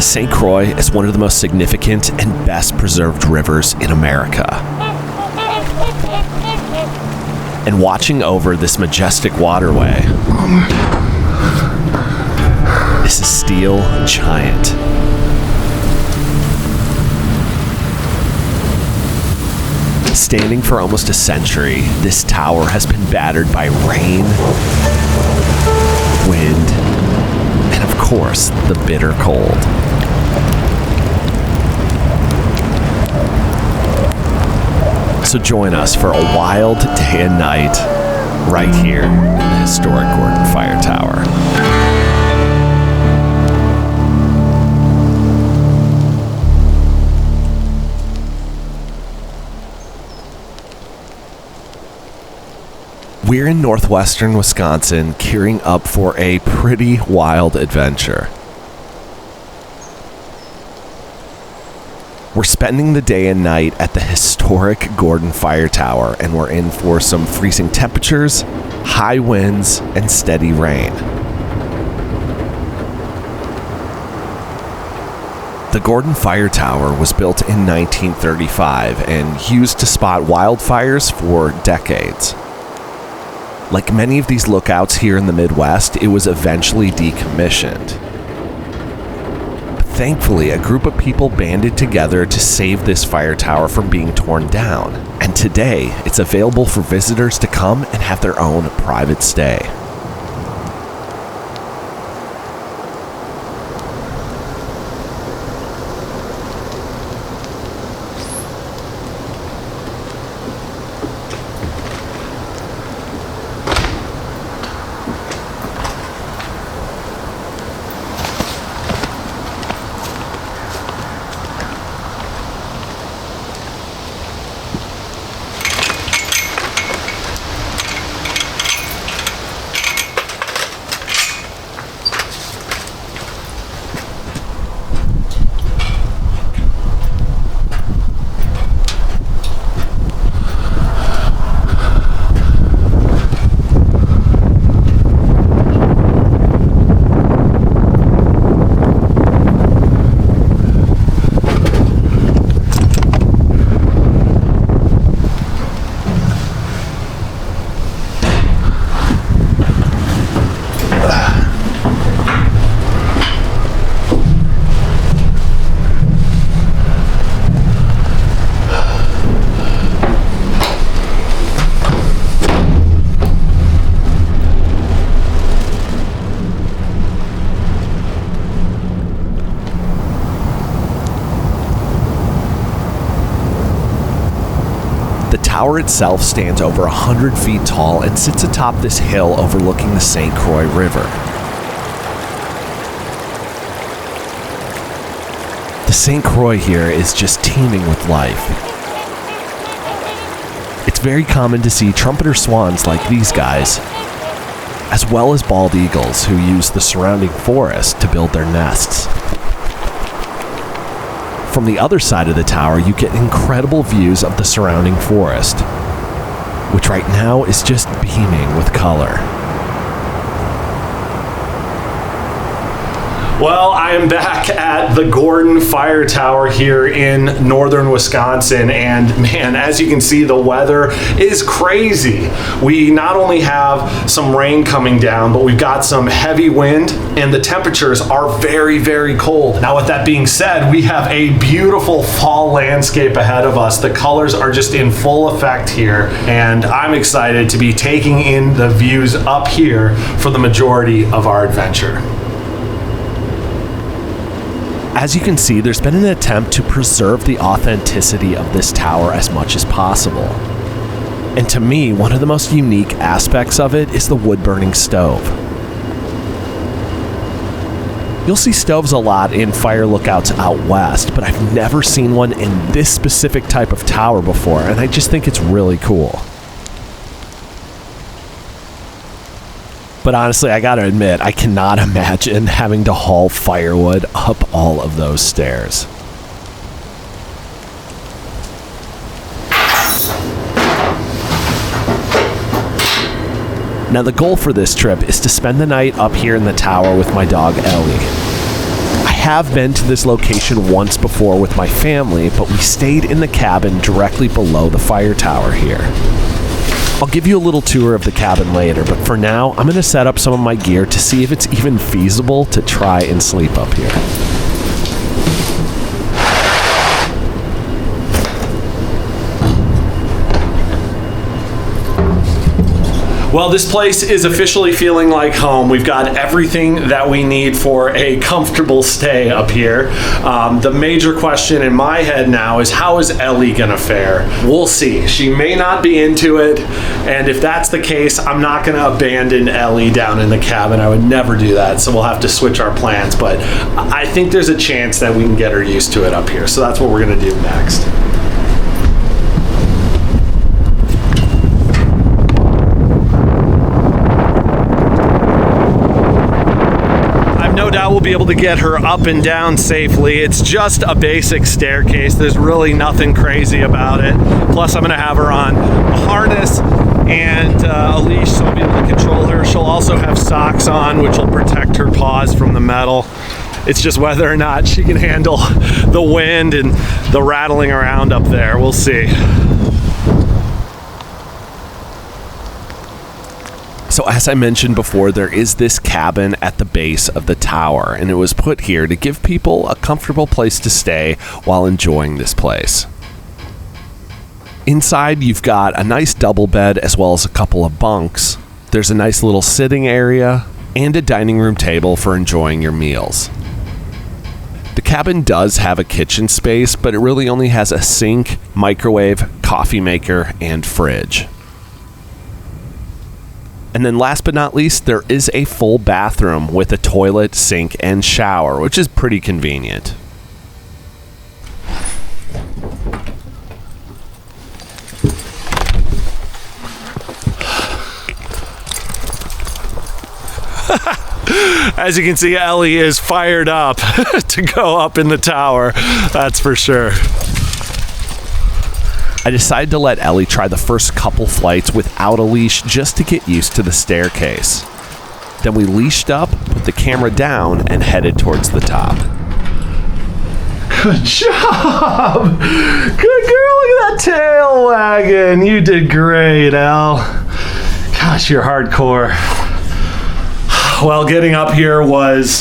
The Saint Croix is one of the most significant and best preserved rivers in America. And watching over this majestic waterway is a steel giant. Standing for almost a century, this tower has been battered by rain, wind, and of course, the bitter cold. So join us for a wild day and night right here in the historic Gordon Fire Tower. We're in northwestern Wisconsin, gearing up for a pretty wild adventure. We're spending the day and night at the historic Gordon Fire Tower, and we're in for some freezing temperatures, high winds, and steady rain. The Gordon Fire Tower was built in 1935 and used to spot wildfires for decades. Like many of these lookouts here in the Midwest, it was eventually decommissioned. But thankfully, a group of people banded together to save this fire tower from being torn down. And today, it's available for visitors to come and have their own private stay. The tower itself stands over 100 feet tall and sits atop this hill overlooking the Saint Croix River. The Saint Croix here is just teeming with life. It's very common to see trumpeter swans like these guys, as well as bald eagles who use the surrounding forest to build their nests. From the other side of the tower, you get incredible views of the surrounding forest, which right now is just beaming with color. Well, I am back at the Gordon Fire Tower here in northern Wisconsin, and man, as you can see, the weather is crazy. We not only have some rain coming down, but we've got some heavy wind, and the temperatures are very, very cold. Now, with that being said, we have a beautiful fall landscape ahead of us. The colors are just in full effect here, and I'm excited to be taking in the views up here for the majority of our adventure. As you can see, there's been an attempt to preserve the authenticity of this tower as much as possible. And to me, one of the most unique aspects of it is the wood-burning stove. You'll see stoves a lot in fire lookouts out west, but I've never seen one in this specific type of tower before, and I just think it's really cool. But honestly, I gotta admit, I cannot imagine having to haul firewood up all of those stairs. Now, the goal for this trip is to spend the night up here in the tower with my dog, Ellie. I have been to this location once before with my family, but we stayed in the cabin directly below the fire tower here. I'll give you a little tour of the cabin later, but for now, I'm going to set up some of my gear to see if it's even feasible to try and sleep up here. Well, this place is officially feeling like home. We've got everything that we need for a comfortable stay up here. The major question in my head now is, how is Ellie gonna fare? We'll see. She may not be into it, and if that's the case, I'm not gonna abandon Ellie down in the cabin. I would never do that, so we'll have to switch our plans, but I think there's a chance that we can get her used to it up here, so that's what we're gonna do next. We'll be able to get her up and down safely. It's just a basic staircase. There's really nothing crazy about it. Plus, I'm gonna have her on a harness and a leash, so I'll be able to control her. She'll also have socks on, which will protect her paws from the metal. It's just whether or not she can handle the wind and the rattling around up there. We'll see. So as I mentioned before, there is this cabin at the base of the tower, and it was put here to give people a comfortable place to stay while enjoying this place. Inside, you've got a nice double bed as well as a couple of bunks. There's a nice little sitting area and a dining room table for enjoying your meals. The cabin does have a kitchen space, but it really only has a sink, microwave, coffee maker, and fridge. And then last but not least, there is a full bathroom with a toilet, sink, and shower, which is pretty convenient. As you can see, Ellie is fired up to go up in the tower, that's for sure. I decided to let Ellie try the first couple flights without a leash just to get used to the staircase. Then we leashed up, put the camera down, and headed towards the top. Good job! Good girl, look at that tail wagging. You did great, Elle. Gosh, you're hardcore. Well, getting up here was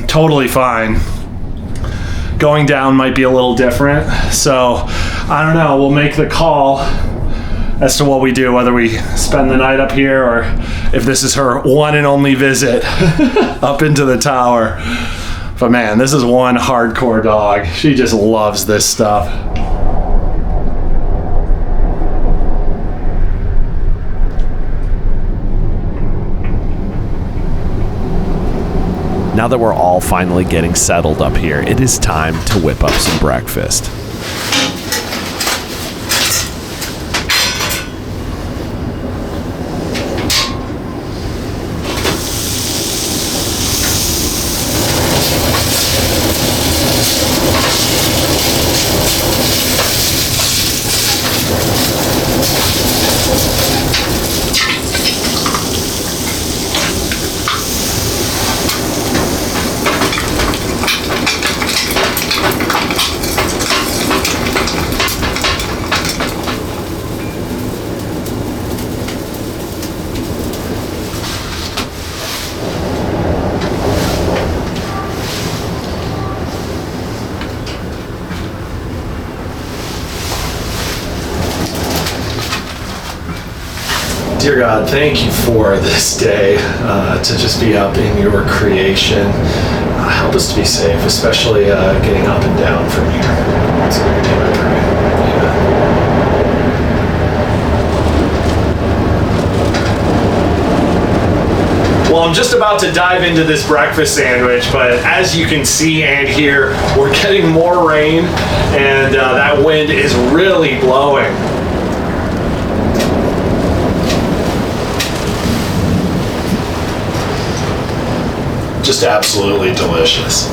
totally fine. Going down might be a little different, so I don't know, we'll make the call as to what we do, whether we spend the night up here or if this is her one and only visit up into the tower. But man, this is one hardcore dog. She just loves this stuff. Now that we're all finally getting settled up here, it is time to whip up some breakfast. Dear God, thank you for this day, to just be up in your creation. Help us to be safe, especially getting up and down from here. That's in your name I pray. Amen. Well, I'm just about to dive into this breakfast sandwich, but as you can see and hear, we're getting more rain, and that wind is really blowing. Just absolutely delicious.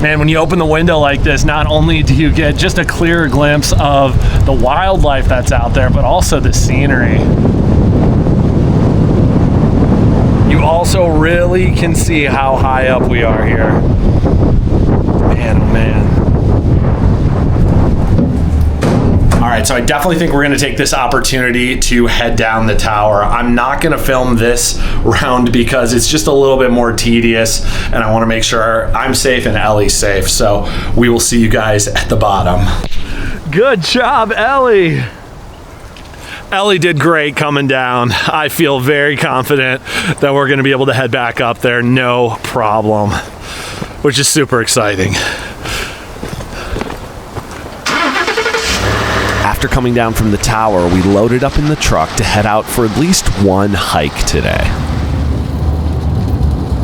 Man, when you open the window like this, not only do you get just a clearer glimpse of the wildlife that's out there, but also the scenery. You also really can see how high up we are here. Man, oh man. All right, so I definitely think we're gonna take this opportunity to head down the tower. I'm not gonna film this round because it's just a little bit more tedious and I wanna make sure I'm safe and Ellie's safe. So we will see you guys at the bottom. Good job, Ellie. Ellie did great coming down. I feel very confident that we're gonna be able to head back up there, no problem, which is super exciting. After coming down from the tower, we loaded up in the truck to head out for at least one hike today.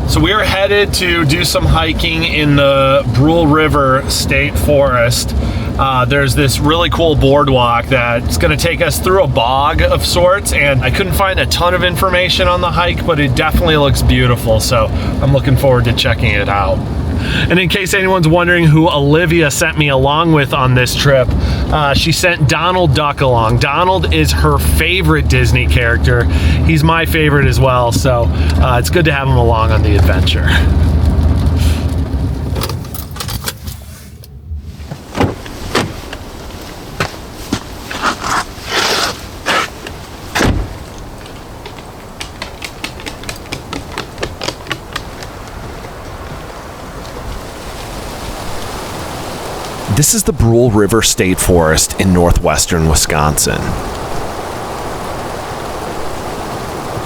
So we are headed to do some hiking in the Brule River State Forest. There's this really cool boardwalk that's gonna take us through a bog of sorts, and I couldn't find a ton of information on the hike, but it definitely looks beautiful, so I'm looking forward to checking it out. And in case anyone's wondering who Olivia sent me along with on this trip, she sent Donald Duck along. Donald is her favorite Disney character. He's my favorite as well, so it's good to have him along on the adventure. This is the Brule River State Forest in northwestern Wisconsin.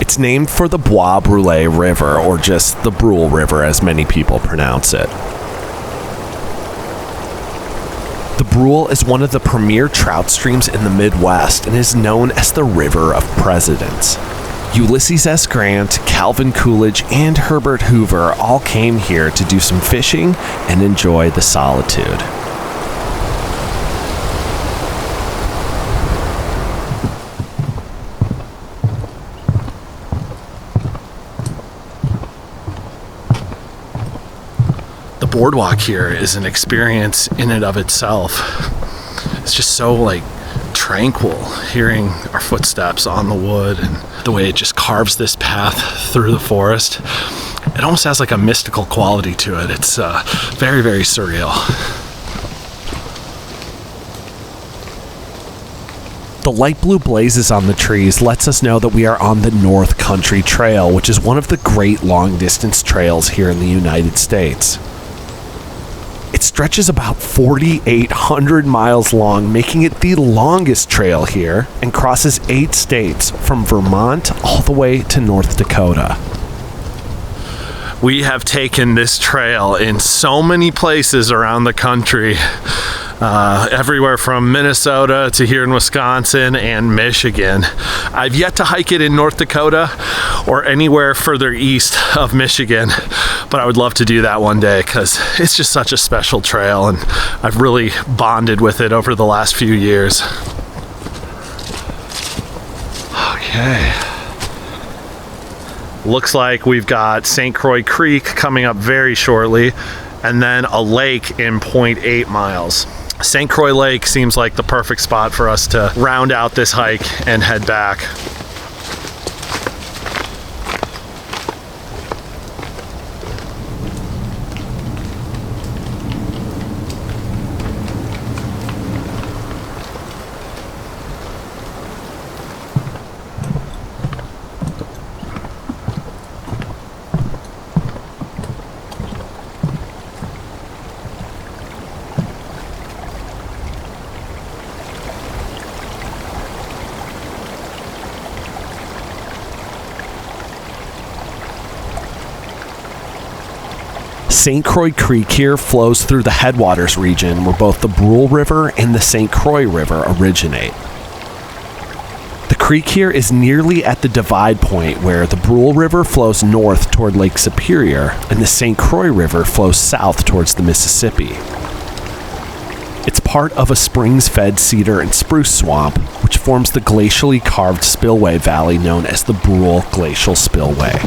It's named for the Bois Brule River, or just the Brule River as many people pronounce it. The Brule is one of the premier trout streams in the Midwest and is known as the River of Presidents. Ulysses S. Grant, Calvin Coolidge, and Herbert Hoover all came here to do some fishing and enjoy the solitude. Boardwalk here is an experience in and of itself. It's just so like tranquil, hearing our footsteps on the wood and the way it just carves this path through the forest. It almost has like a mystical quality to it. It's very, very surreal. The light blue blazes on the trees lets us know that we are on the North Country Trail, which is one of the great long-distance trails here in the United States. It stretches about 4,800 miles long, making it the longest trail here, and crosses 8 states from Vermont all the way to North Dakota. We have taken this trail in so many places around the country, everywhere from Minnesota to here in Wisconsin and Michigan. I've yet to hike it in North Dakota or anywhere further east of Michigan, but I would love to do that one day because it's just such a special trail and I've really bonded with it over the last few years. Okay. Looks like we've got Saint Croix Creek coming up very shortly, and then a lake in 0.8 miles. St. Croix Lake seems like the perfect spot for us to round out this hike and head back. Saint Croix Creek here flows through the headwaters region where both the Brule River and the Saint Croix River originate. The creek here is nearly at the divide point where the Brule River flows north toward Lake Superior and the Saint Croix River flows south towards the Mississippi. It's part of a springs-fed cedar and spruce swamp, which forms the glacially carved spillway valley known as the Brule Glacial Spillway.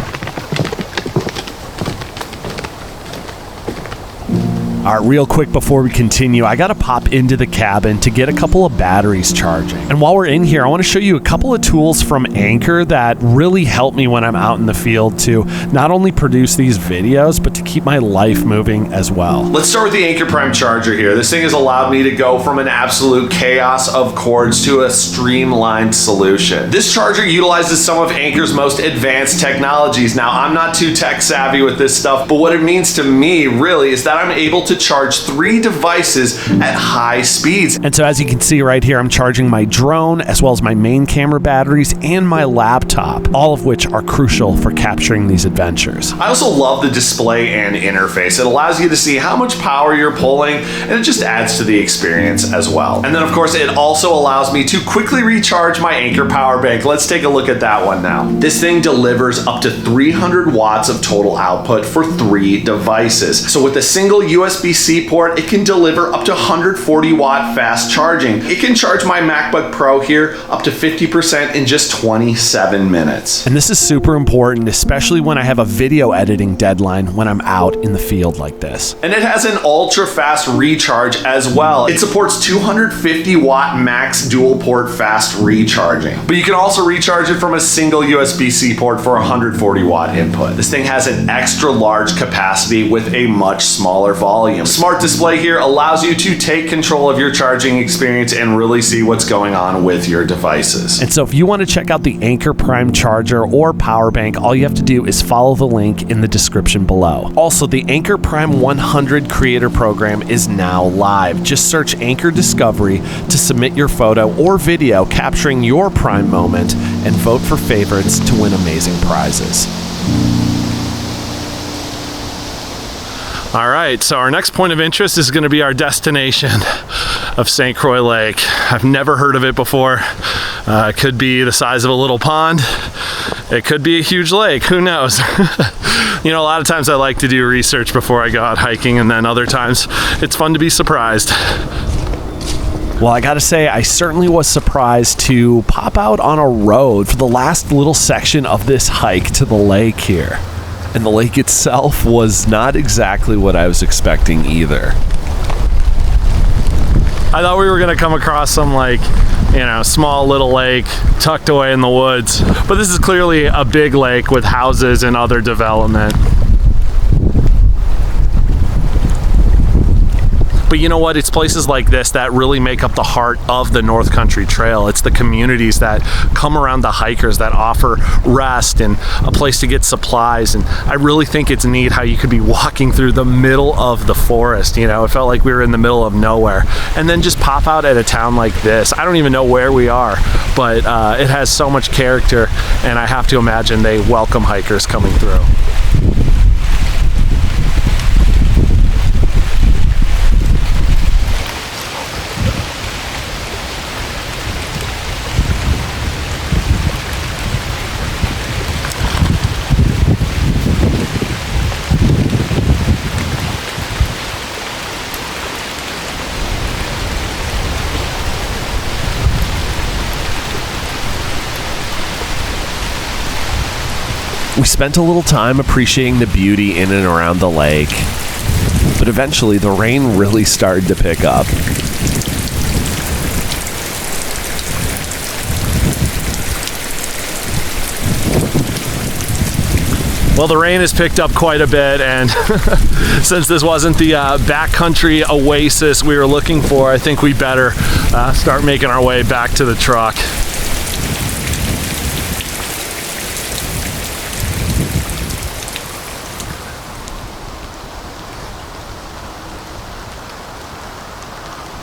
All right, real quick before we continue, I got to pop into the cabin to get a couple of batteries charging. And while we're in here, I want to show you a couple of tools from Anker that really help me when I'm out in the field to not only produce these videos, but to keep my life moving as well. Let's start with the Anker Prime charger here. This thing has allowed me to go from an absolute chaos of cords to a streamlined solution. This charger utilizes some of Anker's most advanced technologies. Now, I'm not too tech savvy with this stuff, but what it means to me really is that I'm able to charge 3 devices at high speeds. And so as you can see right here, I'm charging my drone as well as my main camera batteries and my laptop, all of which are crucial for capturing these adventures. I also love the display and interface. It allows you to see how much power you're pulling, and it just adds to the experience as well. And then of course, it also allows me to quickly recharge my Anker power bank. Let's take a look at that one now. This thing delivers up to 300 watts of total output for 3 devices. So with a single USB-C port, it can deliver up to 140 watt fast charging. It can charge my MacBook Pro here up to 50% in just 27 minutes. And this is super important, especially when I have a video editing deadline when I'm out in the field like this. And it has an ultra fast recharge as well. It supports 250 watt max dual port fast recharging. But you can also recharge it from a single USB-C port for 140 watt input. This thing has an extra large capacity with a much smaller volume. Smart display here allows you to take control of your charging experience and really see what's going on with your devices. And so if you want to check out the Anker Prime charger or power bank, all you have to do is follow the link in the description below. Also, the Anker Prime 100 creator program is now live. Just search Anker Discovery to submit your photo or video capturing your Prime moment and vote for favorites to win amazing prizes. All right, so our next point of interest is going to be our destination of Saint Croix Lake. I've never heard of it before. It could be the size of a little pond. It could be a huge lake, who knows? You know, a lot of times I like to do research before I go out hiking, and then other times it's fun to be surprised. Well, I gotta say, I certainly was surprised to pop out on a road for the last little section of this hike to the lake here. And the lake itself was not exactly what I was expecting either. I thought we were gonna come across some small little lake tucked away in the woods, but this is clearly a big lake with houses and other development. But you know what? It's places like this that really make up the heart of the North Country Trail. It's the communities that come around the hikers that offer rest and a place to get supplies. And I really think it's neat how you could be walking through the middle of the forest. You know, it felt like we were in the middle of nowhere. And then just pop out at a town like this. I don't even know where we are, but it has so much character. And I have to imagine they welcome hikers coming through. We spent a little time appreciating the beauty in and around the lake, but eventually the rain really started to pick up. Well, the rain has picked up quite a bit, and since this wasn't the backcountry oasis we were looking for, I think we better start making our way back to the truck.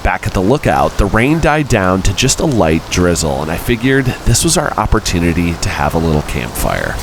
Back at the lookout, the rain died down to just a light drizzle, and I figured this was our opportunity to have a little campfire.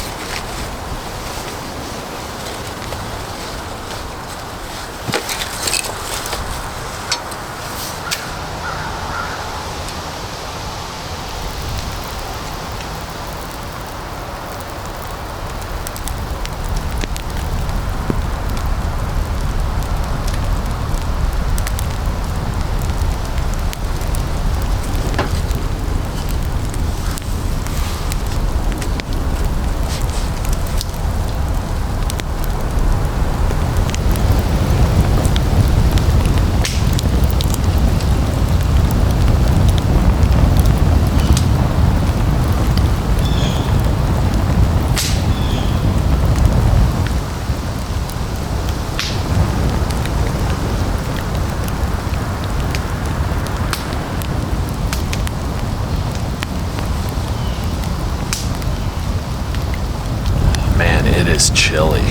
chilly.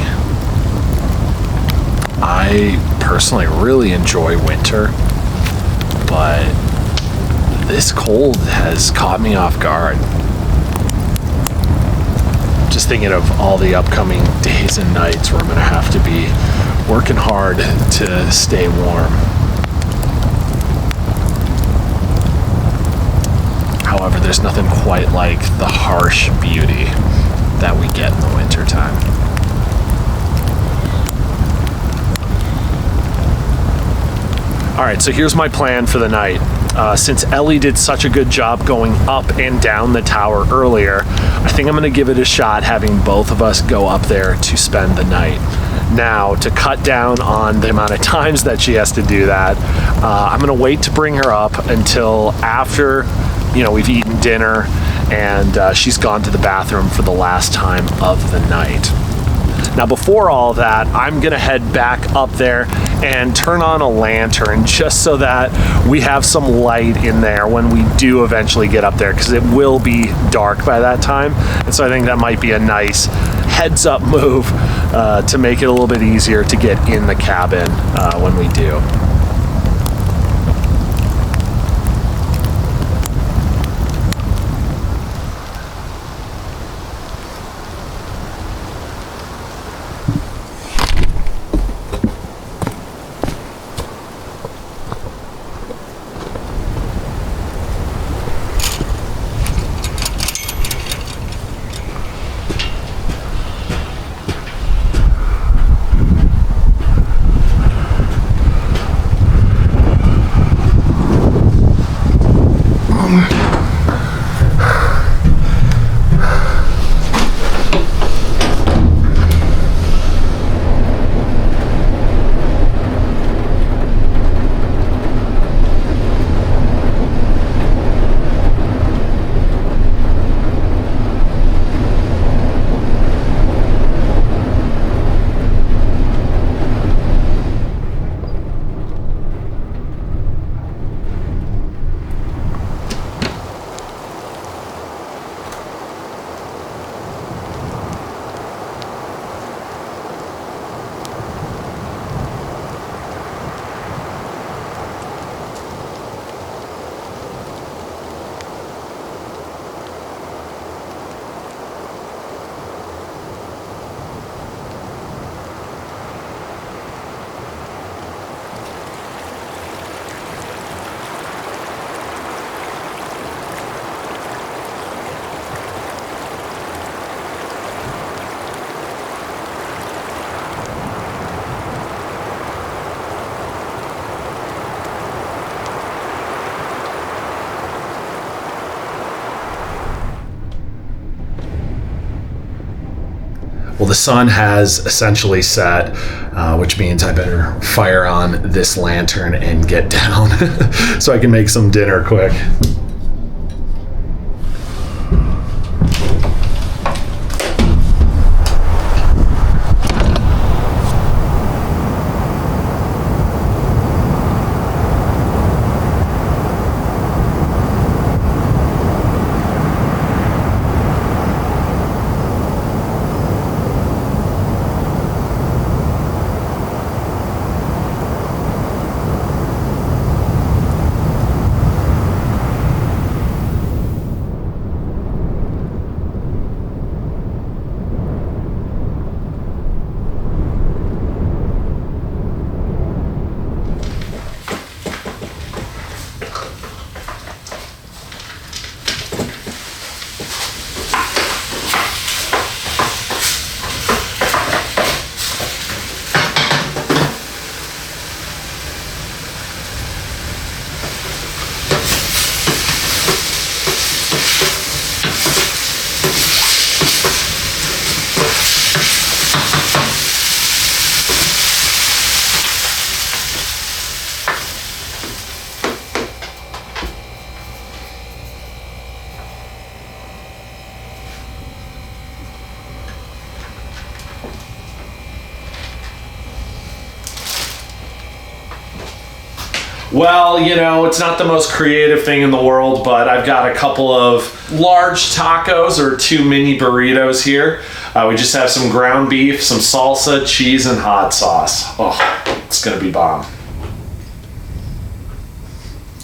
I personally really enjoy winter, but this cold has caught me off guard. Just thinking of all the upcoming days and nights where I'm gonna have to be working hard to stay warm. However, there's nothing quite like the harsh beauty that we get in the wintertime. All right, so here's my plan for the night. Since Ellie did such a good job going up and down the tower earlier, I think I'm gonna give it a shot having both of us go up there to spend the night. Now, to cut down on the amount of times that she has to do that, I'm gonna wait to bring her up until after, you know, we've eaten dinner and she's gone to the bathroom for the last time of the night. Now, before all that, I'm gonna head back up there and turn on a lantern just so that we have some light in there when we do eventually get up there, because it will be dark by that time. And so I think that might be a nice heads up move to make it a little bit easier to get in the cabin when we do. Well, the sun has essentially set, which means I better fire on this lantern and get down so I can make some dinner quick. Well, you know, it's not the most creative thing in the world, but I've got a couple of large tacos or 2 mini burritos here. We just have some ground beef, some salsa, cheese, and hot sauce. Oh, it's gonna be bomb.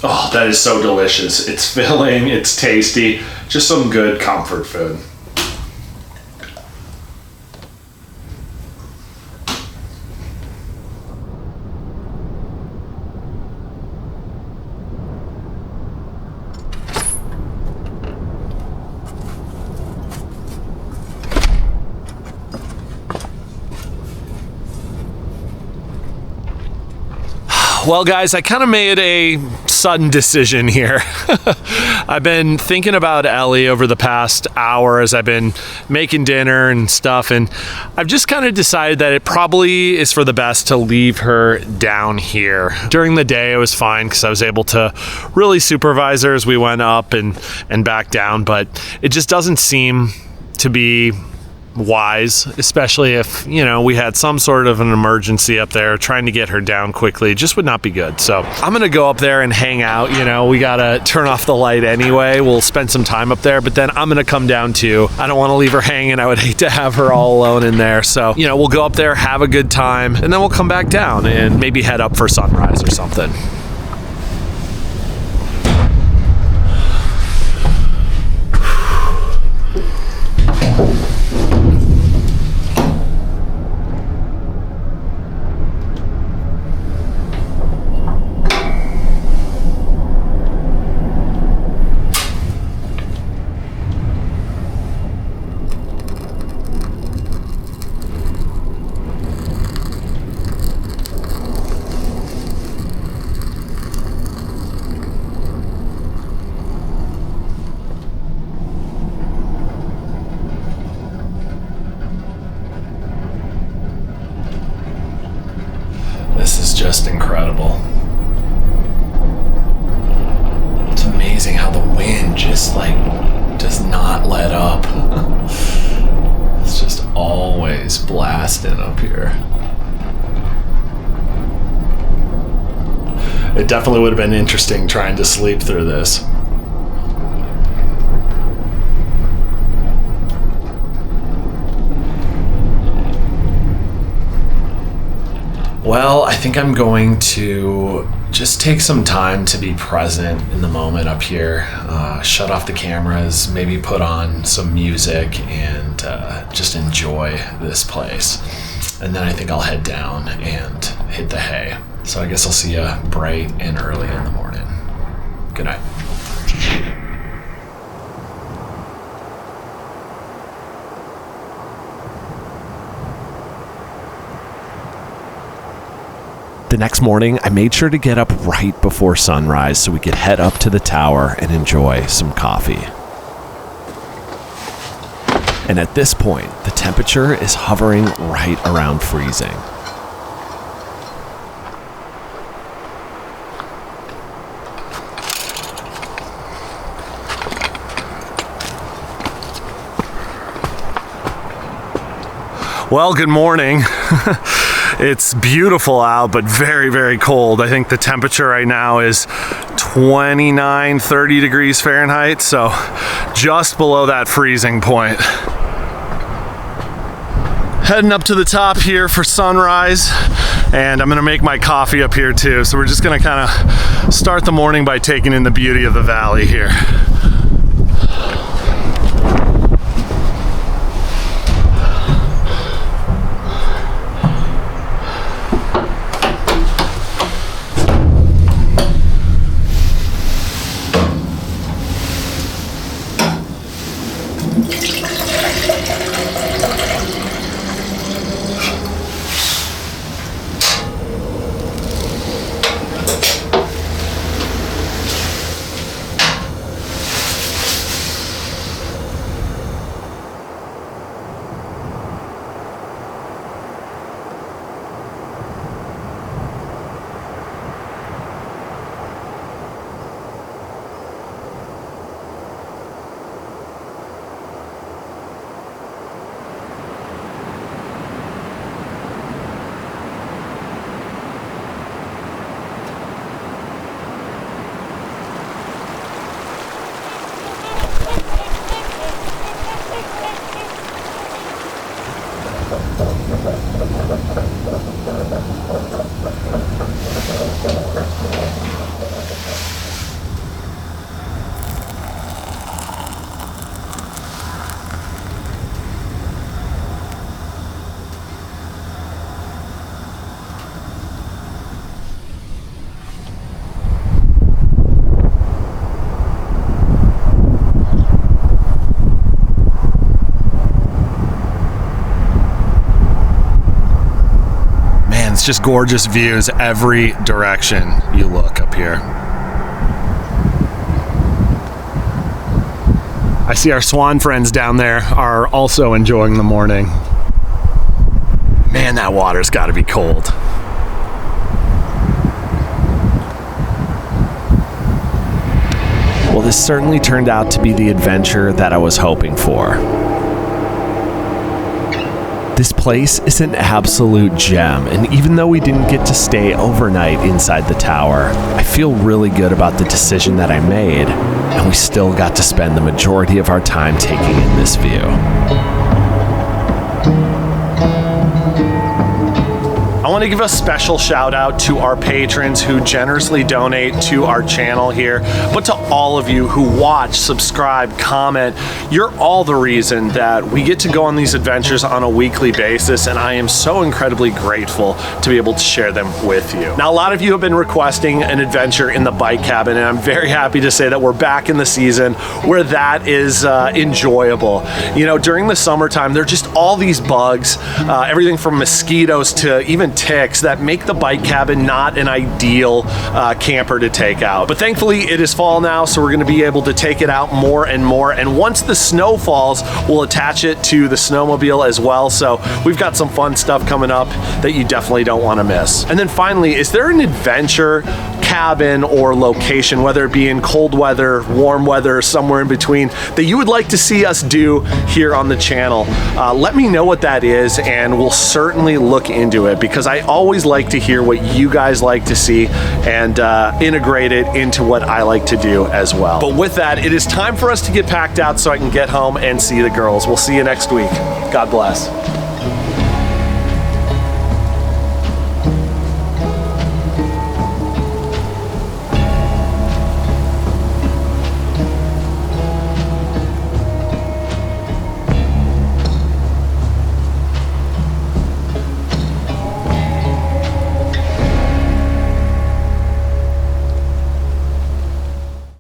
Oh, that is so delicious. It's filling, it's tasty, just some good comfort food. Well, guys, I kind of made a sudden decision here. I've been thinking about Ellie over the past hour as I've been making dinner and stuff, and I've just kind of decided that it probably is for the best to leave her down here. During the day, it was fine because I was able to really supervise her as we went up and back down, but it just doesn't seem to be wise, especially if, you know, we had some sort of an emergency up there. Trying to get her down quickly just would not be good. So I'm gonna go up there and hang out. You know, we gotta turn off the light anyway. We'll spend some time up there, but then I'm gonna come down too. I don't want to leave her hanging. I would hate to have her all alone in there. So, you know, we'll go up there, have a good time, and then we'll come back down and maybe head up for sunrise or something. This is just incredible. It's amazing how the wind just like does not let up. It's just always blasting up here. It definitely would have been interesting trying to sleep through this. Well, I think I'm going to just take some time to be present in the moment up here, shut off the cameras, maybe put on some music and just enjoy this place. And then I think I'll head down and hit the hay. So I guess I'll see you bright and early in the morning. Good night. The next morning, I made sure to get up right before sunrise so we could head up to the tower and enjoy some coffee. And at this point, the temperature is hovering right around freezing. Well, good morning. It's beautiful out, but very, very cold. I think the temperature right now is 29, 30 degrees Fahrenheit, so just below that freezing point. Heading up to the top here for sunrise, and I'm gonna make my coffee up here too. So we're just gonna kind of start the morning by taking in the beauty of the valley here. just gorgeous views every direction you look up here. I see our swan friends down there are also enjoying the morning. Man, that water's got to be cold. Well, this certainly turned out to be the adventure that I was hoping for. This place is an absolute gem, and even though we didn't get to stay overnight inside the tower, I feel really good about the decision that I made, and we still got to spend the majority of our time taking in this view. I want to give a special shout out to our patrons who generously donate to our channel here, but to all of you who watch, subscribe, comment. You're all the reason that we get to go on these adventures on a weekly basis, and I am so incredibly grateful to be able to share them with you. Now, a lot of you have been requesting an adventure in the bike cabin, and I'm very happy to say that we're back in the season where that is enjoyable. You know, during the summertime, there are just all these bugs, everything from mosquitoes to even ticks that make the bike cabin not an ideal camper to take out. But thankfully it is fall now, so we're going to be able to take it out more and more, and once the snow falls, we'll attach it to the snowmobile as well. So we've got some fun stuff coming up that you definitely don't want to miss. And then finally, is there an adventure cabin or location, whether it be in cold weather, warm weather, or somewhere in between, that you would like to see us do here on the channel? Let me know what that is, and we'll certainly look into it, because I always like to hear what you guys like to see and integrate it into what I like to do as well. But with that, it is time for us to get packed out so I can get home and see the girls. We'll see you next week. God bless.